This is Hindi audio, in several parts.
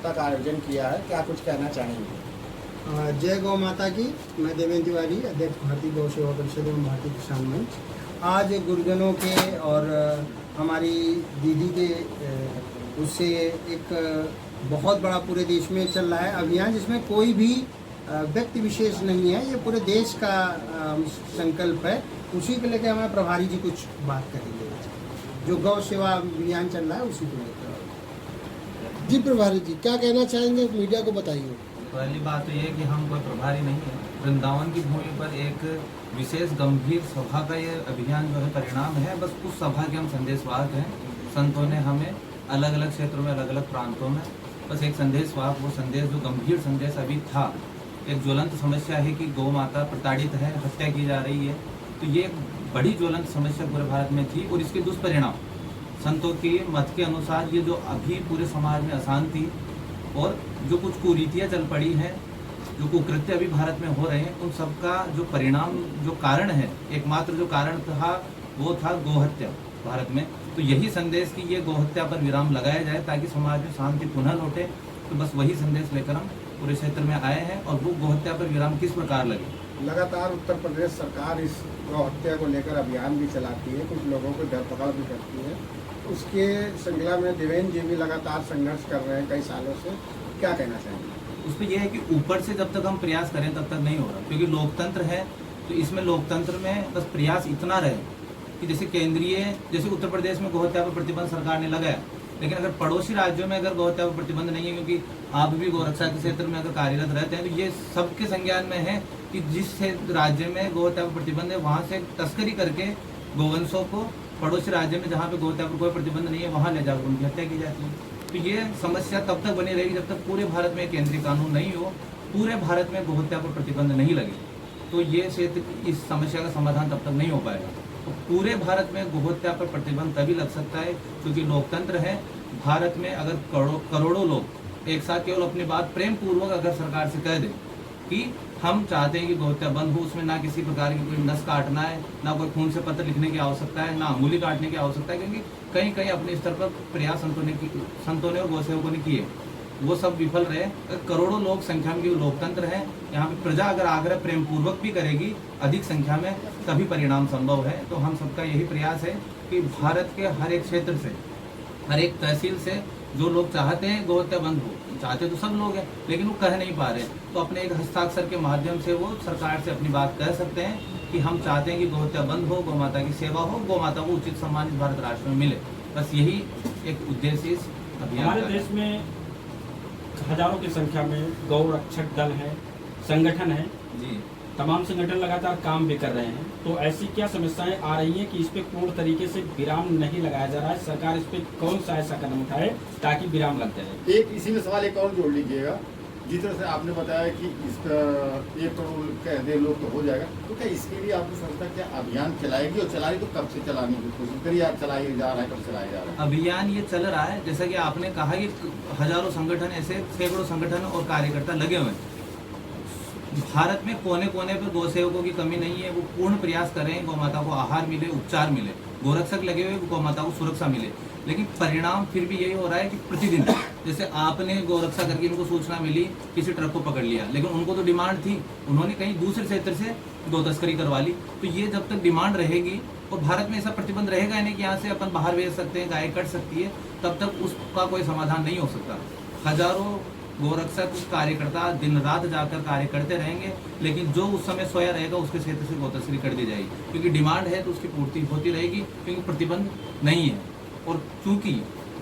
माता का आयोजन किया है, क्या कुछ कहना चाहेंगे? जय गौ माता की। मैं देवेंद्र तिवारी, अध्यक्ष भारतीय गौ सेवा परिषद एवं भारतीय किसान मंच। आज गुरुजनों के और हमारी दीदी के उससे एक बहुत बड़ा पूरे देश में चल रहा है अभियान, जिसमें कोई भी व्यक्ति विशेष नहीं है, ये पूरे देश का संकल्प है। उसी को लेकर हमारे प्रभारी जी कुछ बात करेंगे, जो गौ सेवा अभियान चल रहा है उसी को लेकर। जी प्रभारी जी, क्या कहना चाहेंगे, मीडिया को बताइए। पहली बात तो ये कि हम कोई प्रभारी नहीं है। वृंदावन की भूमि पर एक विशेष गंभीर सभा का ये अभियान जो है परिणाम है। बस उस सभा के हम संदेशवाहक हैं। संतों ने हमें अलग अलग क्षेत्रों में, अलग अलग प्रांतों में बस एक संदेशवाहक, वो संदेश जो गंभीर संदेश अभी था, एक ज्वलंत समस्या है कि गौ माता प्रताड़ित है, हत्या की जा रही है। तो ये बड़ी ज्वलंत समस्या पूरे भारत में थी और इसके दुष्परिणाम संतों के मत के अनुसार ये जो अभी पूरे समाज में अशांति और जो कुछ कुरीतियाँ चल पड़ी हैं, जो कुकृत्य अभी भारत में हो रहे हैं, उन सबका जो परिणाम, जो कारण है, एकमात्र जो कारण था वो था गोहत्या भारत में। तो यही संदेश कि ये गोहत्या पर विराम लगाया जाए ताकि समाज में शांति पुनः लौटे। तो बस वही संदेश लेकर हम पूरे क्षेत्र में आए हैं। और वो गोहत्या पर विराम किस प्रकार लगे। लगातार उत्तर प्रदेश सरकार इस गौ हत्या को लेकर अभियान भी चलाती है, कुछ लोगों को धरपकड़ भी करती है। उसके श्रृंखला में देवेंद्र जी भी लगातार संघर्ष कर रहे हैं कई सालों से, क्या कहना चाहेंगे? उस पर यह है कि ऊपर से जब तक हम प्रयास करें तब तक नहीं हो रहा, क्योंकि लोकतंत्र है। तो इसमें लोकतंत्र में बस प्रयास इतना रहे कि जैसे उत्तर प्रदेश में गोहत्या पर प्रतिबंध सरकार ने लगाया, लेकिन अगर पड़ोसी राज्यों में अगर गोहत्या पर प्रतिबंध नहीं है, क्योंकि आप भी गौरक्षा के क्षेत्र में अगर कार्यरत रहते हैं, तो ये सबके संज्ञान में है कि जिस राज्य में गोहत्या पर प्रतिबंध है वहाँ से तस्करी करके गोवंशों को पड़ोसी राज्य में जहाँ पे गोहत्या पर कोई प्रतिबंध नहीं है वहाँ ले जाकर उनकी हत्या की जाती है। तो ये समस्या तब तक बनी रहेगी जब तक पूरे भारत में केंद्रीय कानून नहीं हो, पूरे भारत में गोहत्या पर प्रतिबंध नहीं लगे, तो ये क्षेत्र इस समस्या का समाधान तब तक नहीं हो पाएगा। तो पूरे भारत में गोहत्या पर प्रतिबंध तभी लग सकता है क्योंकि लोकतंत्र है। भारत में अगर करोड़ों लोग एक साथ केवल अपनी बात प्रेम पूर्वक अगर सरकार से कह दें कि हम चाहते हैं कि गोहत्या बंद हो, उसमें ना किसी प्रकार की कोई नस काटना है, ना कोई खून से पत्र लिखने की आवश्यकता है, ना अंगुली काटने की आवश्यकता है, क्योंकि कहीं कहीं अपने स्तर पर प्रयास संतों ने और गौसेवकों ने किए, वो सब विफल रहे। करोड़ों लोग संख्या में लोकतंत्र है, यहाँ पे प्रजा अगर आग्रह प्रेम पूर्वक भी करेगी अधिक संख्या में तभी परिणाम संभव है। तो हम सबका यही प्रयास है कि भारत के हर एक क्षेत्र से, हर एक तहसील से जो लोग चाहते हैं गोहत्या बंद हो, चाहते तो सब लोग हैं लेकिन वो कह नहीं पा रहे, तो अपने एक हस्ताक्षर के माध्यम से वो सरकार से अपनी बात कह सकते हैं कि हम चाहते हैं कि गोहत्या बंद हो, गौ माता की सेवा हो, गौ माता को उचित सम्मान इस भारत राष्ट्र में मिले। बस यही एक उद्देश्य इस अभियान। हमारे देश में हजारों की संख्या में गौ रक्षक दल है, संगठन है जी, तमाम संगठन लगातार काम भी कर रहे हैं। तो ऐसी क्या समस्याएं आ रही हैं कि इस पे पूर्ण तरीके से विराम नहीं लगाया जा रहा है? सरकार इस पे कौन सा ऐसा कदम उठाए ताकि विराम लग जाए? एक इसी में सवाल एक और जोड़ लीजिएगा। जिस तरह से आपने बताया कि इसका 1 करोड़ कह लोग तो हो जाएगा, तो क्या इसके लिए आपकी संस्था क्या अभियान चलाएगी और चलाई तो कब से चलाने की कोशिश करिए? आप चलाया जा रहा है, कब चलाया जा रहा है? अभियान ये चल रहा है, जैसा कि आपने कहा कि हजारों संगठन, ऐसे सैकड़ों संगठन और कार्यकर्ता लगे हुए हैं। भारत में कोने कोने पे गौ सेवकों की कमी नहीं है, वो पूर्ण प्रयास कर रहे हैं गौ माता को आहार मिले, उपचार मिले, गोरक्षक लगे हुए गौ माता को सुरक्षा मिले। लेकिन परिणाम फिर भी यही हो रहा है कि प्रतिदिन जैसे आपने गोरक्षा करके इनको सूचना मिली, किसी ट्रक को पकड़ लिया, लेकिन उनको तो डिमांड थी, उन्होंने कहीं दूसरे क्षेत्र से गौ तस्करी करवा ली। तो ये जब तक डिमांड रहेगी और भारत में ऐसा प्रतिबंध रहेगा नहीं कि यहाँ से अपन बाहर भेज सकते हैं, गाय कट सकती है, तब तक उसका कोई समाधान नहीं हो सकता। हजारों गोरक्षक कार्यकर्ता दिन रात जाकर कार्य करते रहेंगे, लेकिन जो उस समय सोया रहेगा उसके क्षेत्र से गौ तस्करी कर दी जाएगी, क्योंकि डिमांड है तो उसकी पूर्ति होती रहेगी, क्योंकि प्रतिबंध नहीं है। और चूंकि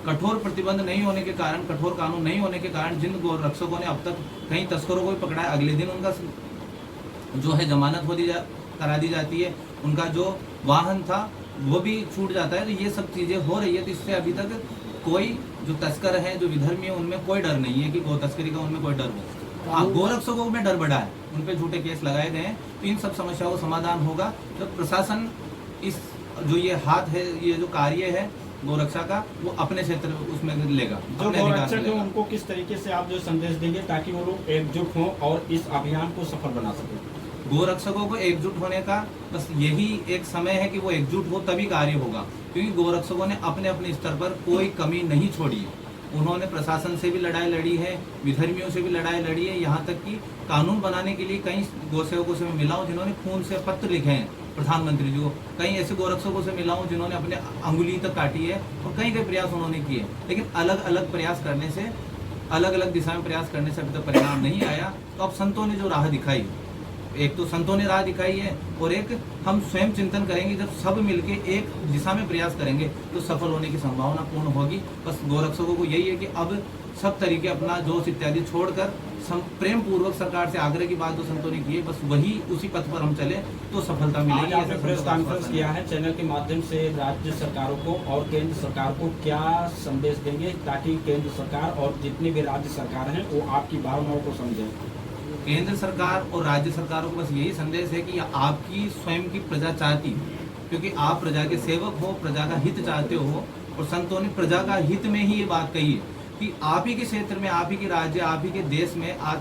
कठोर प्रतिबंध नहीं होने के कारण, कठोर कानून नहीं होने के कारण जिन गोरक्षकों ने अब तक कई तस्करों को भी पकड़ा है, अगले दिन उनका जो है जमानत करा दी जाती है, उनका जो वाहन था वो भी छूट जाता है। तो ये सब चीजें हो रही है। तो इससे अभी तक कोई जो तस्कर है, जो विधर्मी है, उनमें कोई डर नहीं है कि गौ तस्करी का उनमें कोई डर हो। हाँ, गोरक्षकों में डर बढ़ा है, उन पे झूठे केस लगाए गए हैं। तो इन सब समस्याओं का समाधान होगा जब प्रशासन इस जो ये हाथ है, ये जो कार्य है गोरक्षा का, वो अपने क्षेत्र उसमें लेगा। जो गोरक्षक है उनको किस तरीके से आप जो संदेश देंगे ताकि वो लोग एकजुट हों और इस अभियान को सफल बना सकें? गोरक्षकों को एकजुट होने का बस यही एक समय है कि वो एकजुट हो तभी कार्य होगा, क्योंकि गोरक्षकों ने अपने अपने स्तर पर कोई कमी नहीं छोड़ी है। उन्होंने प्रशासन से भी लड़ाई लड़ी है, विधर्मियों से भी लड़ाई लड़ी है, यहाँ तक कि कानून बनाने के लिए कई गोसेवकों से मैं मिला हूँ जिन्होंने खून से पत्र लिखे हैं प्रधानमंत्री जी को, कई ऐसे गोरक्षकों से मिला हूँ जिन्होंने अपने अंगुली तक काटी है, और कई कई प्रयास उन्होंने किए, लेकिन अलग अलग प्रयास करने से, अलग अलग दिशा में प्रयास करने से अभी तक परिणाम नहीं आया। तो अब संतों ने जो राह दिखाई, एक तो संतों ने राह दिखाई है, और एक हम स्वयं चिंतन करेंगे, जब सब मिलके एक दिशा में प्रयास करेंगे तो सफल होने की संभावना पूर्ण होगी। बस गोरक्षकों को यही है कि अब सब तरीके अपना जोश इत्यादि छोड़कर प्रेम पूर्वक सरकार से आग्रह की बात जो संतों ने की है, बस वही उसी पथ पर हम चले तो सफलता आज मिलेगी। आपने प्रेस कॉन्फ्रेंस किया है चैनल के माध्यम से, राज्य सरकारों को और केंद्र सरकार को क्या संदेश देंगे ताकि केंद्र सरकार और जितने भी राज्य सरकार हैं वो आपकी भावनाओं को समझें? केंद्र सरकार और राज्य सरकारों को बस यही संदेश है कि आपकी स्वयं की प्रजा चाहती है, क्योंकि आप प्रजा के सेवक हो, प्रजा का हित चाहते हो, और संतों ने प्रजा का हित में ही ये बात कही है कि आप ही के क्षेत्र में, आप ही के राज्य, आप ही के देश में आज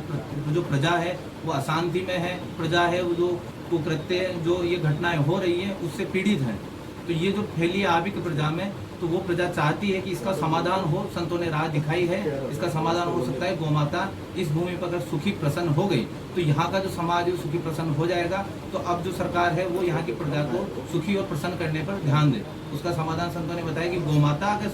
जो प्रजा है वो अशांति में है, प्रजा है वो जो कुकृत्य, जो ये घटनाएं हो रही है उससे पीड़ित है। तो ये जो फैली है आप ही की प्रजा में, तो वो प्रजा चाहती है कि इसका समाधान हो। संतों ने राह दिखाई है, इसका समाधान हो सकता है। गोमाता इस भूमि पर अगर सुखी प्रसन्न हो गई तो यहाँ का जो समाज है सुखी प्रसन्न हो जाएगा। तो अब जो सरकार है वो यहाँ की प्रजा को सुखी और प्रसन्न करने पर ध्यान दे। उसका समाधान संतों ने बताया कि गोमाता अगर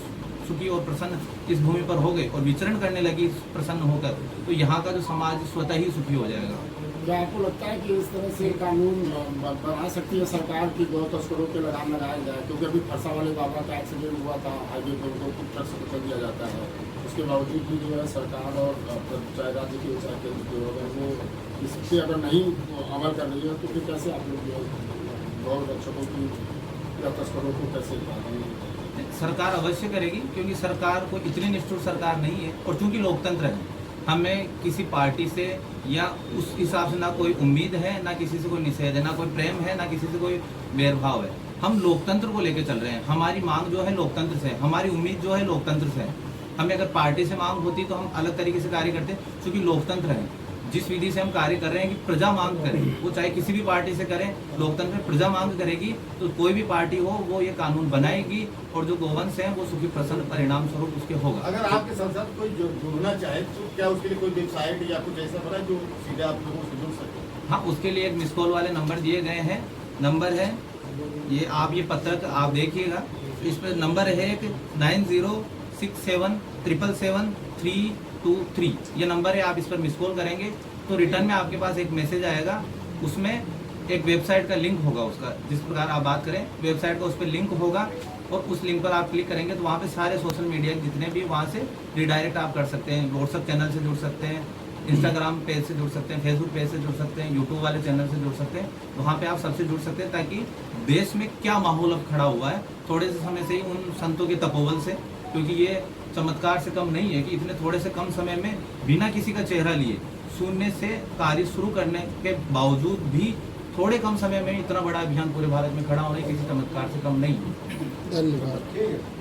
सुखी और प्रसन्न इस भूमि पर हो गई और विचरण करने लगी प्रसन्न होकर, तो यहाँ का जो समाज स्वतः ही सुखी हो जाएगा। क्या आपको लगता है कि इस तरह से कानून बना सकती है सरकार की गौ तस्करों पे लगाम लगाया जाए? क्योंकि अभी फरसा वाले बाबा का एक्सीडेंट हुआ था, हाईवे पर उनको कुछ ट्रक से कर दिया जाता है, उसके बावजूद भी जो है सरकार और चाहे राज्य की चाहे केंद्र की अगर वो इस पर अगर नहीं अमल कर रही है तो फिर कैसे आप लोग जो है गौ रक्षकों की या तस्करों को कैसे सरकार अवश्य करेगी, क्योंकि सरकार को इतनी निष्ठुर सरकार नहीं है, और चूंकि लोकतंत्र है, हमें किसी पार्टी से या उस हिसाब से ना कोई उम्मीद है, ना किसी से कोई निषेध है, ना कोई प्रेम है, ना किसी से कोई भेदभाव है। हम लोकतंत्र को लेकर चल रहे हैं। हमारी मांग जो है लोकतंत्र से, हमारी उम्मीद जो है लोकतंत्र से है। हमें अगर पार्टी से मांग होती तो हम अलग तरीके से कार्य करते, क्योंकि लोकतंत्र है। जिस विधि से हम कार्य कर रहे हैं कि प्रजा मांग करे, वो चाहे किसी भी पार्टी से करें, लोकतंत्र में प्रजा मांग करेगी तो कोई भी पार्टी हो वो ये कानून बनाएगी, और जो गोवंश है वो सुखी प्रसन्न परिणाम स्वरूप उसके होगा। अगर आपके संसद कोई जुड़ना चाहे तो क्या उसके लिए कोई वेबसाइट या कुछ ऐसा बना जो सीधे आप लोगों से जुड़ सके? हाँ, उसके लिए एक मिस कॉल वाले नंबर दिए गए हैं। नंबर है ये, आप ये पत्रक आप देखिएगा, इस पर नंबर है एक 9067777323। ये नंबर है, आप इस पर मिस कॉल करेंगे तो रिटर्न में आपके पास एक मैसेज आएगा, उसमें एक वेबसाइट का लिंक होगा उसका, जिस प्रकार आप बात करें वेबसाइट का उस पर लिंक होगा, और उस लिंक पर आप क्लिक करेंगे तो वहाँ पे सारे सोशल मीडिया जितने भी वहाँ से रिडायरेक्ट आप कर सकते हैं। व्हाट्सएप चैनल से जुड़ सकते हैं, इंस्टाग्राम पेज से जुड़ सकते हैं, फेसबुक पेज से जुड़ सकते हैं, यूट्यूब वाले चैनल से जुड़ सकते हैं। वहाँ पे आप सबसे जुड़ सकते हैं, ताकि देश में क्या माहौल अब खड़ा हुआ है थोड़े से समय से ही उन संतों के तपोबल से, क्योंकि ये चमत्कार से कम नहीं है कि इतने थोड़े से कम समय में बिना किसी का चेहरा लिए शून्य से कार्य शुरू करने के बावजूद भी थोड़े कम समय में इतना बड़ा अभियान पूरे भारत में खड़ा होने किसी चमत्कार से कम नहीं है। धन्यवाद। ठीक है।